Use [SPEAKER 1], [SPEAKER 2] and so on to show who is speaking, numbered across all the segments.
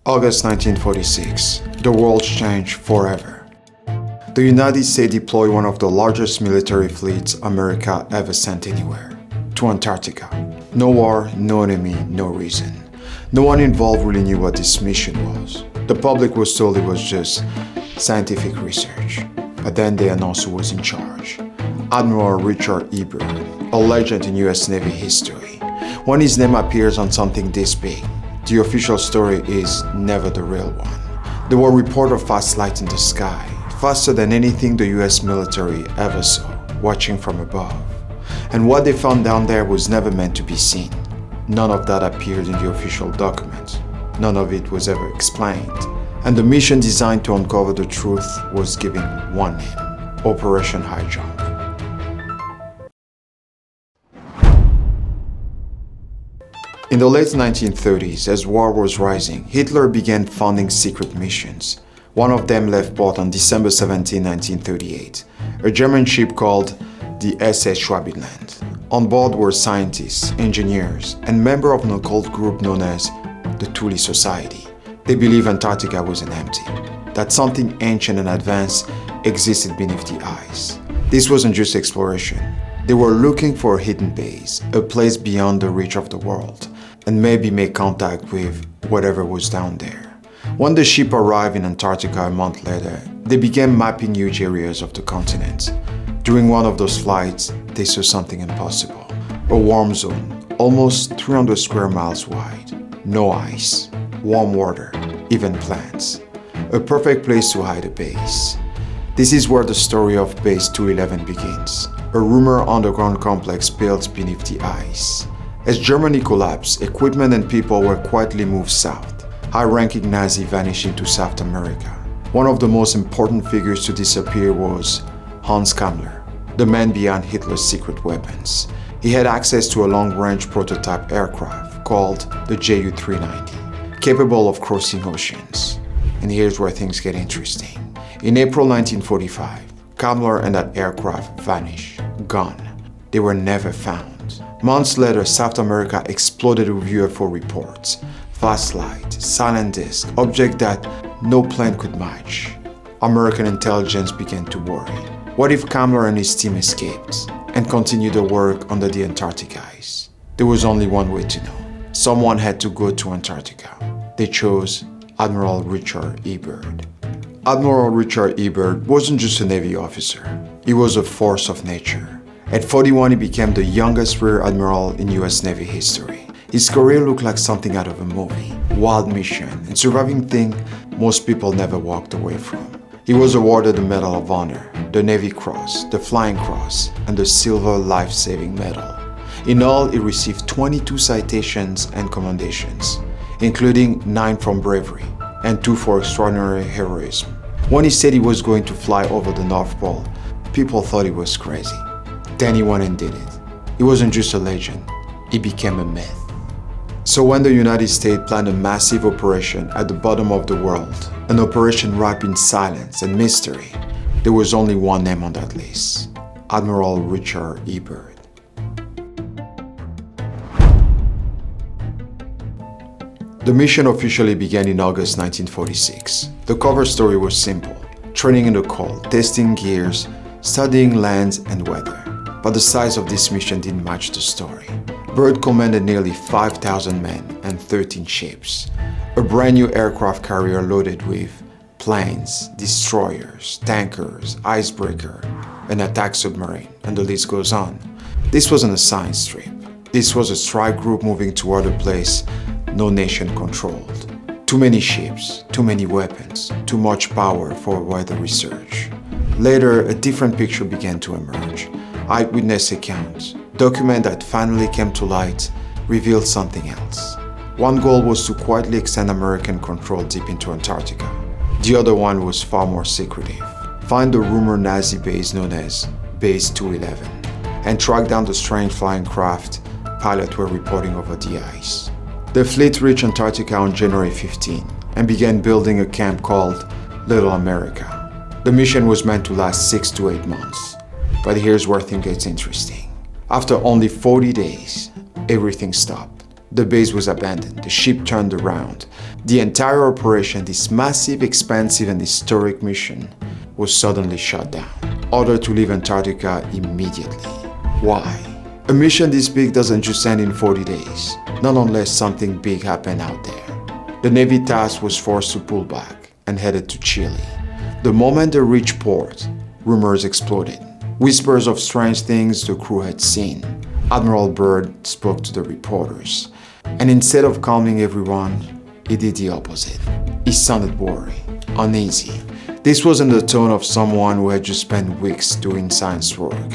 [SPEAKER 1] August 1946, the world changed forever. The United States deployed one of the largest military fleets America ever sent anywhere, to Antarctica. No war, no enemy, no reason. No one involved really knew what this mission was. The public was told it was just scientific research. But then they announced who was in charge. Admiral Richard E. Byrd, a legend in US Navy history. When his name appears on something this big, the official story is never the real one. There were reports of fast light in the sky, faster than anything the US military ever saw, watching from above. And what they found down there was never meant to be seen. None of that appeared in the official documents. None of it was ever explained. And the mission designed to uncover the truth was given one name: Operation Highjump. In the late 1930s, as war was rising, Hitler began funding secret missions. One of them left port on December 17, 1938, a German ship called the SS Schwabenland. On board were scientists, engineers, and members of an occult group known as the Thule Society. They believed Antarctica wasn't empty, that something ancient and advanced existed beneath the ice. This wasn't just exploration. They were looking for a hidden base, a place beyond the reach of the world, and maybe make contact with whatever was down there. When the ship arrived in Antarctica a month later, they began mapping huge areas of the continent. During one of those flights, they saw something impossible. A warm zone, almost 300 square miles wide. No ice, warm water, even plants. A perfect place to hide a base. This is where the story of Base 211 begins, a rumor underground complex built beneath the ice. As Germany collapsed, equipment and people were quietly moved south. High-ranking Nazi vanished into South America. One of the most important figures to disappear was Hans Kammler, the man behind Hitler's secret weapons. He had access to a long-range prototype aircraft called the Ju-390, capable of crossing oceans. And here's where things get interesting. In April 1945, Kammler and that aircraft vanished, gone. They were never found. Months later, South America exploded with UFO reports. Fast light, silent disk, object that no plane could match. American intelligence began to worry. What if Kammler and his team escaped and continued their work under the Antarctic ice? There was only one way to know. Someone had to go to Antarctica. They chose Admiral Richard E. Byrd. Admiral Richard E. Byrd wasn't just a Navy officer. He was a force of nature. At 41, he became the youngest Rear Admiral in US Navy history. His career looked like something out of a movie. Wild mission, and surviving thing most people never walked away from. He was awarded the Medal of Honor, the Navy Cross, the Flying Cross, and the Silver Life-Saving Medal. In all, he received 22 citations and commendations, including 9 for bravery and 2 for extraordinary heroism. When he said he was going to fly over the North Pole, people thought he was crazy. Then he went and did it. He wasn't just a legend, he became a myth. So when the United States planned a massive operation at the bottom of the world, an operation wrapped in silence and mystery, there was only one name on that list: Admiral Richard E. Byrd. The mission officially began in August 1946. The cover story was simple: training in the cold, testing gears, studying lands and weather. But the size of this mission didn't match the story. Byrd commanded nearly 5,000 men and 13 ships. A brand new aircraft carrier loaded with planes, destroyers, tankers, icebreaker, an attack submarine, and the list goes on. This wasn't a science trip. This was a strike group moving toward a place no nation controlled. Too many ships, too many weapons, too much power for weather research. Later, a different picture began to emerge. Eyewitness accounts, documents that finally came to light, revealed something else. One goal was to quietly extend American control deep into Antarctica. The other one was far more secretive. Find the rumored Nazi base known as Base 211 and track down the strange flying craft pilots were reporting over the ice. The fleet reached Antarctica on January 15 and began building a camp called Little America. The mission was meant to last 6 to 8 months. But here's where things get interesting. After only 40 days, everything stopped. The base was abandoned, the ship turned around, The entire operation, this massive, expensive, and historic mission, was suddenly shut down, ordered to leave Antarctica immediately. Why? A mission this big doesn't just end in 40 days, not unless something big happened out there. The Navy task was forced to pull back and headed to Chile. The moment they reached port, rumors exploded. Whispers of strange things the crew had seen. Admiral Byrd spoke to the reporters, and instead of calming everyone, he did the opposite. He sounded worried, uneasy. This was in the tone of someone who had just spent weeks doing science work.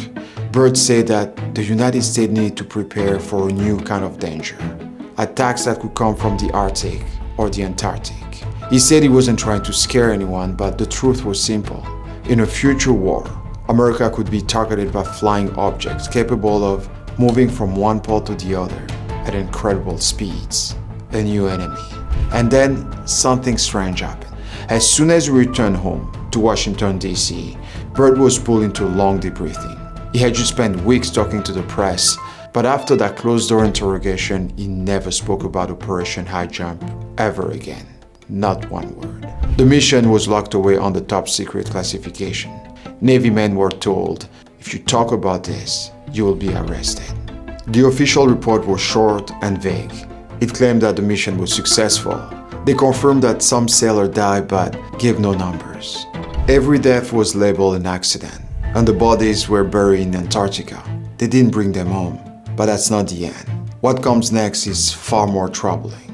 [SPEAKER 1] Byrd said that the United States needed to prepare for a new kind of danger, attacks that could come from the Arctic or the Antarctic. He said he wasn't trying to scare anyone, but the truth was simple. In a future war, America could be targeted by flying objects capable of moving from one pole to the other at incredible speeds. A new enemy. And then something strange happened. As soon as we returned home to Washington, D.C., Byrd was pulled into a long debriefing. He had just spent weeks talking to the press, but after that closed-door interrogation, he never spoke about Operation Highjump ever again. Not one word. The mission was locked away on the top-secret classification. Navy men were told, if you talk about this, you will be arrested. The official report was short and vague. It claimed that the mission was successful. They confirmed that some sailor died but gave no numbers. Every death was labeled an accident, and the bodies were buried in Antarctica. They didn't bring them home, but that's not the end. What comes next is far more troubling.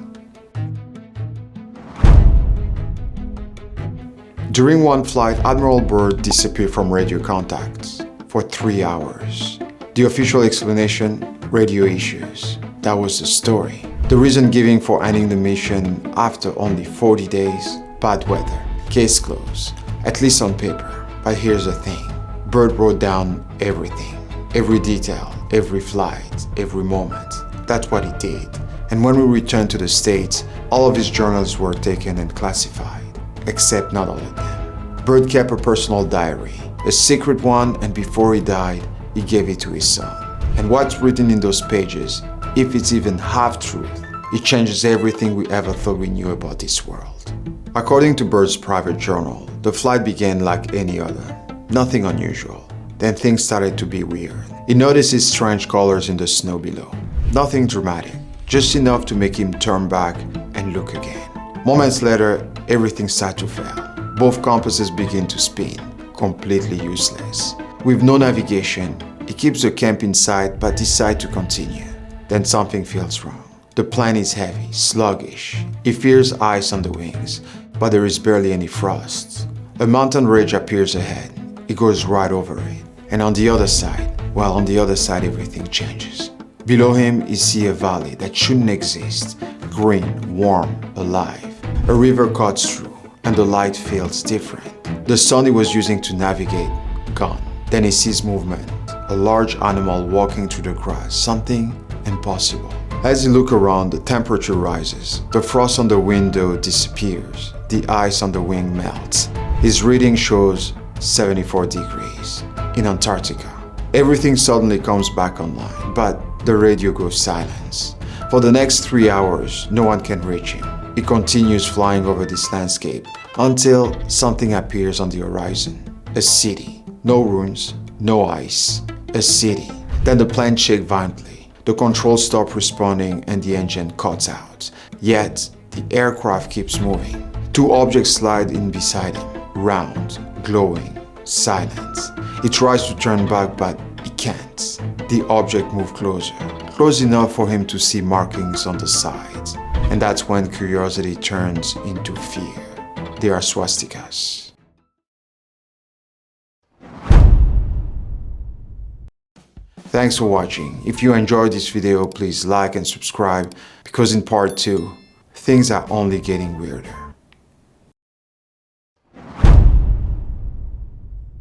[SPEAKER 1] During one flight, Admiral Byrd disappeared from radio contacts for 3 hours. The official explanation, radio issues. That was the story. The reason given for ending the mission after only 40 days, bad weather. Case closed, at least on paper. But here's the thing, Byrd wrote down everything, every detail, every flight, every moment. That's what he did. And when we returned to the States, all of his journals were taken and classified, except not all of them. Byrd kept a personal diary, a secret one, and before he died, he gave it to his son. And what's written in those pages, if it's even half truth, it changes everything we ever thought we knew about this world. According to Byrd's private journal, the flight began like any other. Nothing unusual. Then things started to be weird. He notices strange colors in the snow below. Nothing dramatic, just enough to make him turn back and look again. Moments later, everything started to fail. Both compasses begin to spin, completely useless. With no navigation, he keeps the camp in sight but decides to continue. Then something feels wrong. The plane is heavy, sluggish. He fears ice on the wings, but there is barely any frost. A mountain ridge appears ahead. He goes right over it. And on the other side, everything changes. Below him, he sees a valley that shouldn't exist. Green, warm, alive. A river cuts through, and the light feels different. The sun he was using to navigate, gone. Then he sees movement. A large animal walking through the grass. Something impossible. As he looks around, the temperature rises. The frost on the window disappears. The ice on the wing melts. His reading shows 74 degrees in Antarctica. Everything suddenly comes back online, but the radio goes silent. For the next 3 hours, no one can reach him. He continues flying over this landscape until something appears on the horizon. A city. No ruins, no ice. A city. Then the plane shakes violently. The controls stop responding and the engine cuts out. Yet, the aircraft keeps moving. Two objects slide in beside him, round, glowing, silent. He tries to turn back, but he can't. The object moves closer, close enough for him to see markings on the sides. And that's when curiosity turns into fear. They are swastikas. Thanks for watching. If you enjoyed this video, please like and subscribe, because in part 2, things are only getting weirder.